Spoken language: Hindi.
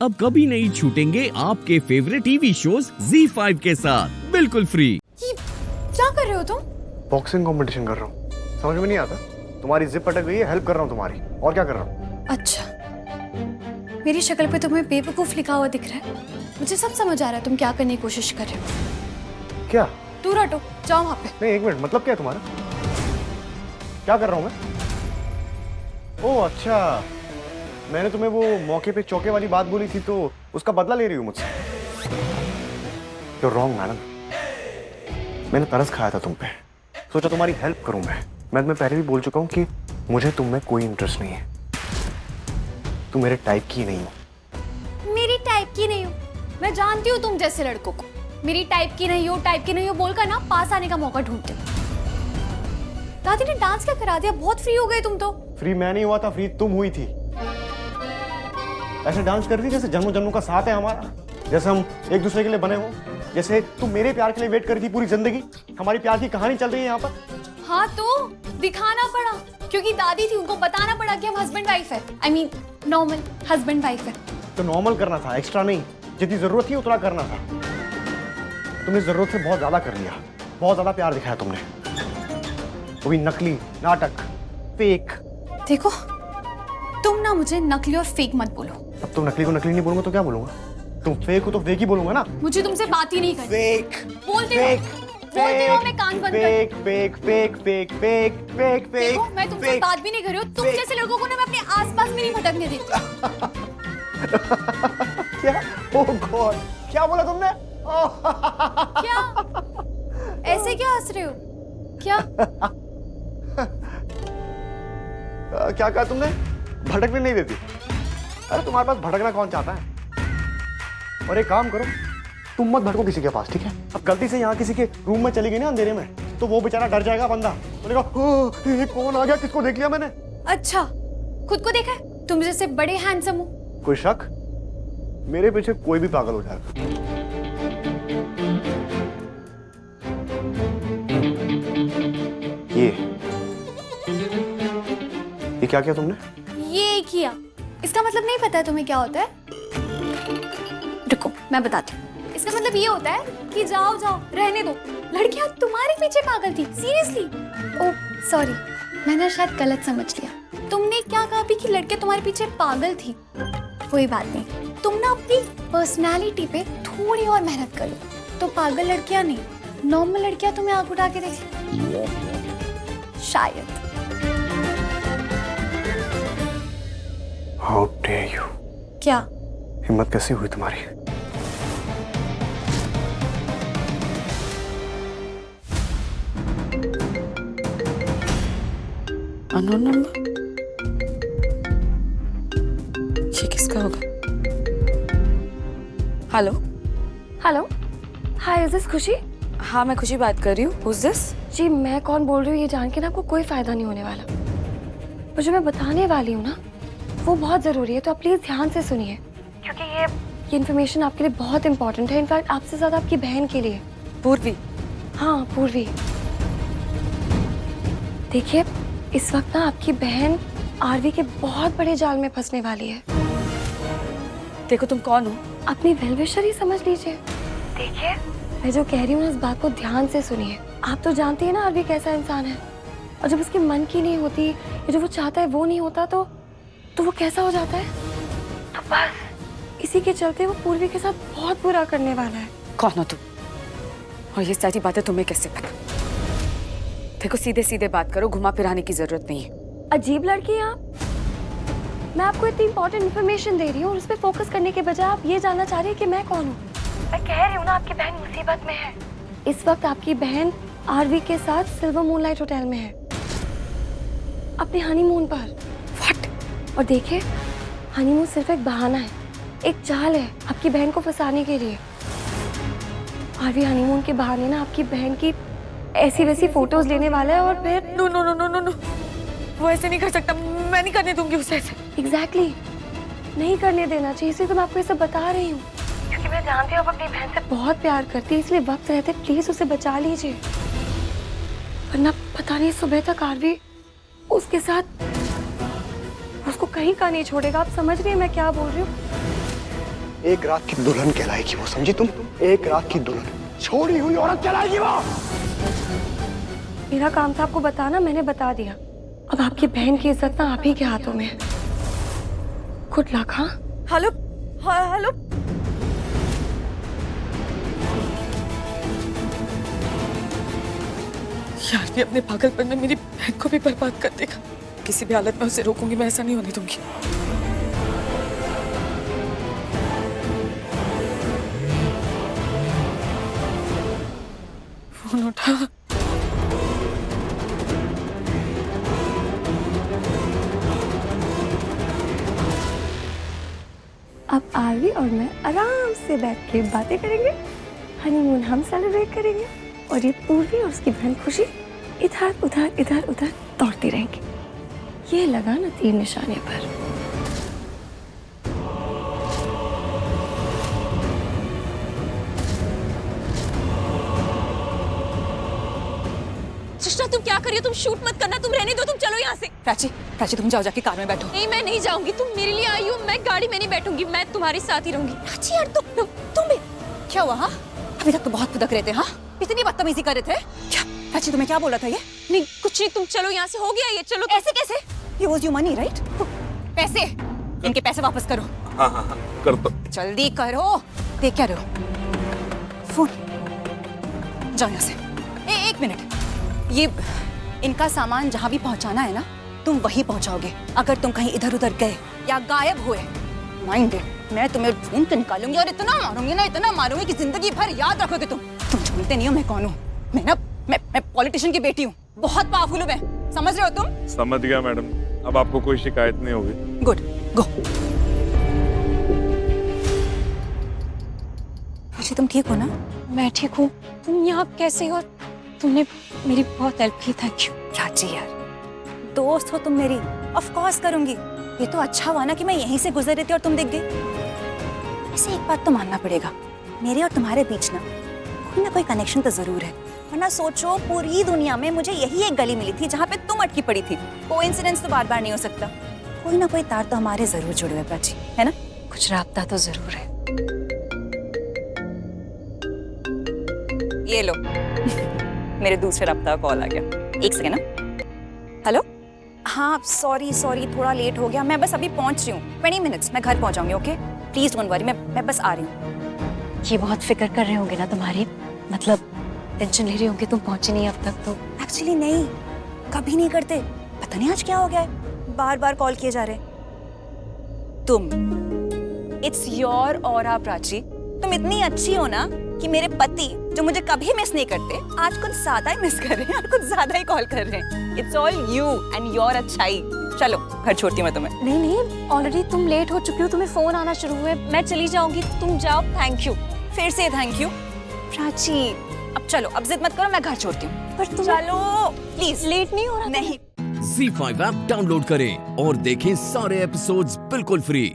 अब कभी नहीं छूटेंगे आपके फेवरेट टीवी शोज ZEE5 के साथ बिल्कुल फ्री। ये क्या कर रहे हो तुम? बॉक्सिंग कंपटीशन कर रहा हूँ। समझ में नहीं आता? तुम्हारी जिप अटक गई है, हेल्प कर रहा हूँ तुम्हारी। और क्या कर रहा हूँ? अच्छा, मेरी शक्ल पे तुम्हें बेवकूफ लिखा हुआ दिख रहा है। मुझे सब समझ आ रहा है तुम क्या करने की कोशिश कर रहे हो। क्या? दूर हटो, जाओ वहां पे। नहीं, एक मिनट, मतलब क्या है तुम्हारा? क्या कर रहा हूँ मैं? ओह अच्छा, मैंने तुम्हें वो मौके पे चौके वाली बात बोली थी तो उसका बदला ले रही हूँ मुझसे। You're wrong, madam. मैंने तरस खाया था तुम पे, सोचा तुम्हारी हेल्प करूं मैं तुम्हें पहले भी बोल चुका हूं कि मुझे तुम में कोई इंटरेस्ट नहीं है। तुम मेरे टाइप की नहीं हो। मेरी टाइप की नहीं हो? मैं जानती हूँ तुम जैसे लड़कों को। मेरी टाइप की नहीं हो, टाइप की नहीं हो बोलकर ना पास आने का मौका ढूंढते हो। दादी ने डांस क्या करा दिया? बहुत फ्री हो गए तुम तो। फ्री मैं नहीं हुआ था, फ्री तुम हुई थी। ऐसे डांस कर रही जैसे जन्मों जन्मों का साथ है हमारा, जैसे हम एक दूसरे के लिए बने हो, जैसे तुम मेरे प्यार के लिए वेट करी थी पूरी जिंदगी। हमारी प्यार की कहानी चल रही है यहाँ पर। हाँ तो दिखाना पड़ा क्योंकि दादी थी, उनको बताना पड़ा कि हम हस्बैंड वाइफ है। I mean, normal husband wife है। तो नॉर्मल करना था, एक्स्ट्रा नहीं। जितनी जरूरत थी उतना करना था। तुमने जरूरत से बहुत ज्यादा कर लिया, बहुत ज्यादा प्यार दिखाया तुमने, वो भी नकली, नाटक, फेक। देखो, तुम ना मुझे नकली और फेक मत बोलो। अब तुम नकली को नकली नहीं बोलूंगा तो क्या बोलूंगा? तुम फेक हो तो फेक ही बोलूंगा ना। मुझे तुमसे बात ही नहीं करनी। फेक बोलते रहो, मैं कान बंद कर। Fake fake fake fake fake fake fake. देखो, मैं तुमसे बात भी नहीं कर रही हूँ। तुम जैसे लड़कों को ना मैं अपने आसपास भी नहीं भटकने देती। क्या? ओह गॉड, क्या बोला तुमने? क्या? ऐसे क्या हंस रहे हो? क्या? क्या कहा तुमने? भटकने नहीं देती? अरे तुम्हारे पास भटकना कौन चाहता है? और एक काम करो, तुम मत भटको किसी के पास, ठीक है? अब गलती से यहाँ किसी के रूम में चली गई ना अंधेरे में, तो वो बेचारा डर जाएगा बंदा, बोलेगा ये कौन आ गया, किसको देख लिया मैंने? अच्छा, खुद को देखा है? तुम जैसे बड़े हैंडसम हो। कोई शक? मेरे पीछे कोई भी पागल हो जाएगा। ये क्या किया तुमने? ये किया, इसका मतलब नहीं पता है तुम्हें क्या होता है? रुको, मैं बताती हूँ। इसका मतलब ये होता है कि जाओ जाओ, रहने दो। लड़कियां तुम्हारे पीछे पागल थी, सीरियसली। ओह सॉरी, मैंने शायद गलत समझ लिया। तुमने क्या कहा भी कि लड़कियां तुम्हारे पीछे पागल थी? कोई बात नहीं, तुम ना अपनी पर्सनालिटी पे थोड़ी और मेहनत कर लो तो पागल लड़कियां नहीं, नॉर्मल लड़कियां तुम्हें आंख उठा के देख शायद। How dare you? क्या? हिम्मत कैसी हुई तुम्हारी? Unknown number? ये किसका होगा? Hello hello, hi, is this खुशी? हाँ, मैं खुशी बात कर रही हूँ। Who's this? जी, मैं कौन बोल रही हूँ ये जान के ना आपको कोई फायदा नहीं होने वाला। पर जो मैं बताने वाली हूँ ना, वो बहुत जरूरी है, तो आप प्लीज ध्यान से सुनिए क्योंकि ये इन्फॉर्मेशन आपके लिए बहुत इंपॉर्टेंट है। इनफैक्ट आपसे ज्यादा आपकी बहन के लिए। पूर्वी? हाँ, पूर्वी। देखिए, इस वक्त ना आपकी बहन आरवी के बहुत बड़े जाल में फंसने वाली है। देखो, तुम कौन हो? अपनी वेलविशर ही समझ लीजिए। देखिए, मैं जो कह रही हूँ ना, इस बात को ध्यान से सुनिए। आप तो जानती है ना आरवी कैसा इंसान है, और जब उसके मन की नहीं होती या जो वो चाहता है वो नहीं होता तो वो कैसा हो जाता है। तो बस इसी के चलते वो पूर्वी के साथ बहुत बुरा करने वाला है। कौन हो तुम? और ये सारी बातें तुम्हें कैसे पता? देखो, सीधे सीधे बात करो, घुमा फिराने की जरूरत नहीं है। अजीब लड़की हैं आप। मैं आपको इतनी इंपॉर्टेंट इन्फॉर्मेशन दे रही हूँ और उस पर फोकस करने के बजाय आप ये जानना चाह रही है कि मैं कौन हूँ। मैं कह रही हूँ ना, आपकी बहन मुसीबत में है। इस वक्त आपकी बहन आरवी के साथ सिल्वर मूनलाइट होटल में है, अपने हनीमून पर। व्हाट? और देखिए, हनीमून सिर्फ एक बहाना है, एक चाल है आपकी बहन को फंसाने के लिए। आरवी हनीमून के बहाने ना आपकी बहन की ऐसी वैसी फोटोज लेने वाला है और फिर no no no no no no, वो ऐसे नहीं कर सकता। मैं नहीं करने दूंगी उसे ऐसे। एग्जैक्टली, नहीं करने देना चाहिए, इसलिए तो मैं आपको ये सब बता रही हूँ क्योंकि मैं जानती हूँ आप अपनी बहन से बहुत प्यार करती है, इसलिए वक्त रहते प्लीज उसे बचा लीजिए, वरना पता नहीं सुबह तक आरवी उसके साथ उसको कहीं का नहीं छोड़ेगा। आप समझ रही हैं मैं क्या बोल रही हूँ? एक रात की दुल्हन कहलाएगी वो, समझी तुम? एक रात की दुल्हन, छोड़ी हुई औरत कहलाएगी वो। मेरा काम था आपको बताना, मैंने बता दिया। अब आपकी बहन की इज्जत ना आप ही के हाथों में है। Good luck. हाँ हेलो हेलो। यार भी अपने पागलपन में मेरी बहन को भी बर्बाद कर देगा। किसी भी हालत में उसे रोकूंगी, मैं ऐसा नहीं होने दूंगी। फोन उठा। अब आरवी और मैं आराम से बैठ के बातें करेंगे, हनीमून हम सेलिब्रेट करेंगे और ये पूर्वी और उसकी बहन खुशी इधर उधर दौड़ती रहेंगी। ये लगा ना तीर निशाने पर। कृष्णा तुम क्या कर रही हो? तुम शूट मत करना, तुम रहने दो, तुम चलो यहाँ से। प्राची तुम जाओ, जाके कार में बैठो। नहीं मैं नहीं जाऊंगी, तुम मेरे लिए आई हो, मैं गाड़ी में नहीं बैठूंगी, मैं तुम्हारे साथ ही रहूंगी। प्राची यार तुम भी क्या हुआ? हाँ अभी तक तो बहुत फुदक रहे थे। हाँ इतनी बदतमीजी कर रहे थे क्या? प्राची तुम्हें क्या बोला था ये? नहीं कुछ नहीं, तुम चलो यहाँ से, हो गया ये, चलो। ऐसे कैसे? ये वाज योर मनी राइट? पैसे, इनके पैसे वापस करो। हाँ कर दो। जल्दी करो। देख क्या रहे हो? फोन जाओ यहाँ से। एक मिनट, ये इनका सामान जहाँ भी पहुँचाना है ना, तुम वहीं पहुँचाओगे। अगर तुम कहीं इधर उधर गए या गायब हुए, माइंड इट, मैं तुम्हें ढूंढ के निकालूंगी और इतना मारूंगी ना, इतना मारूंगी कि जिंदगी भर याद रखोगे तुम। तुम जानते नहीं हो मैं कौन हूँ। मैं पॉलिटिशियन की बेटी हूँ, बहुत पावरफुल हूँ मैं, समझ रहे हो तुम? समझ गया मैडम, अब आपको कोई शिकायत नहीं होगी। गुड, गो। अच्छा तुम ठीक हो ना? मैं ठीक हूँ। तुम यहाँ कैसे हो? तुमने मेरी बहुत हेल्प की, थैंक यू। प्राची यार, दोस्त हो तुम मेरी, ऑफ कोर्स करूंगी। ये तो अच्छा हुआ ना कि मैं यहीं से गुजर रही थी और तुम दिख गई। ऐसे एक बात तो मानना पड़ेगा, मेरे और तुम्हारे बीच ना कोई कनेक्शन तो जरूर है। वरना सोचो, पूरी दुनिया में मुझे यही एक गली मिली थी जहाँ पे तुम अटकी पड़ी थी। कोइंसिडेंस तो बार बार नहीं हो सकता। कोई ना कोई तार तो हमारे जरूर जुड़े हुए प्राची, है ना? कुछ राब्ता तो जरूर है। ये लो मेरे दूसरे रब्ता का कॉल आ गया। एक सेकेंड ना। हेलो, हाँ सॉरी थोड़ा लेट हो गया। मैं बस अभी पहुंच रही हूँ, 20 मिनट्स मैं घर पहुंच जाऊंगी। ओके प्लीज डोंट वरी, मैं बस आ रही हूँ। ये बहुत फिक्र कर रहे होंगे ना तुम्हारी, मतलब टेंशन ले रहे होंगे तुम पहुंचे नहीं अब तक तो। एक्चुअली नहीं, कभी नहीं करते। पता नहीं आज क्या हो गया है, बार बार कॉल किए जा रहे। तुम, इट्स योर ऑरा प्राची। तुम इतनी अच्छी हो ना कि मेरे पति जो मुझे कभी मिस नहीं करते, आज कुछ ज्यादा ही मिस कर रहे हैं और कुछ ज्यादा ही कॉल कर रहे हैं। It's all you and your अच्छाई। चलो घर छोड़ती हूँ मैं तुम्हें। नहीं ऑलरेडी तुम लेट हो चुकी हो, तुम्हें फोन आना शुरू हुए, मैं चली जाऊंगी, तुम जाओ। Thank you. फिर से थैंक यू प्राची। अब चलो, अब जिद मत करो, मैं घर छोड़ती हूँ। पर तुम चलो प्लीज। लेट नहीं हो रहा? नहीं। Z5 ऐप डाउनलोड करें और देखें सारे एपिसोड्स बिल्कुल फ्री।